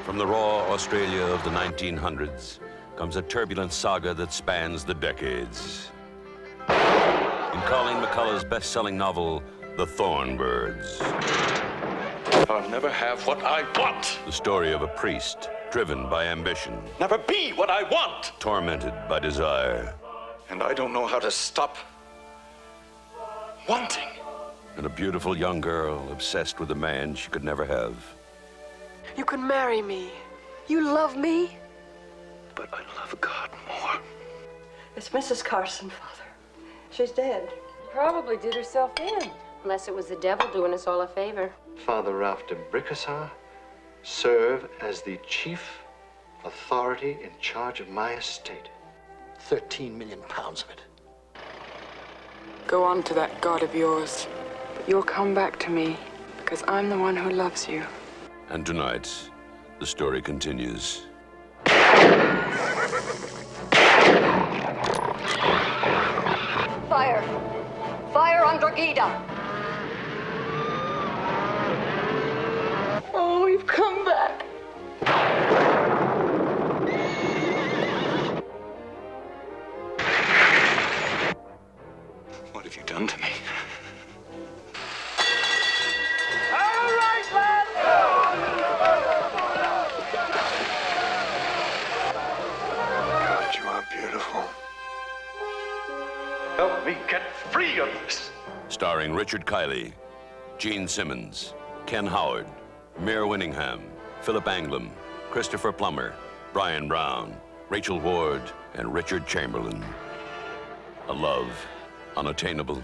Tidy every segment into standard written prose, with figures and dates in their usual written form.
From the raw Australia of the 1900s comes a turbulent saga that spans the decades. In Colleen McCullough's best-selling novel, The Thorn Birds. I'll never have what I want. The story of a priest driven by ambition. Never be what I want. Tormented by desire. And I don't know how to stop wanting. And a beautiful young girl obsessed with a man she could never have. You can marry me. You love me. But I love God more. It's Mrs. Carson, Father. She's dead. Probably did herself in. Unless it was the devil doing us all a favor. Father Ralph de Bricassart, serve as the chief authority in charge of my estate. 13 million pounds of it. Go on to that God of yours. But you'll come back to me because I'm the one who loves you. And tonight, the story continues. Fire! Fire on Dirigido! Oh, we've come back. What have you done to me? God, you are beautiful. Help me get free of this. Starring Richard Kiley, Gene Simmons, Ken Howard, Mayor Winningham, Philip Anglem, Christopher Plummer, Brian Brown, Rachel Ward, and Richard Chamberlain. A love unattainable,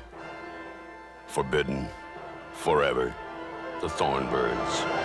forbidden, forever. The Thorn Birds.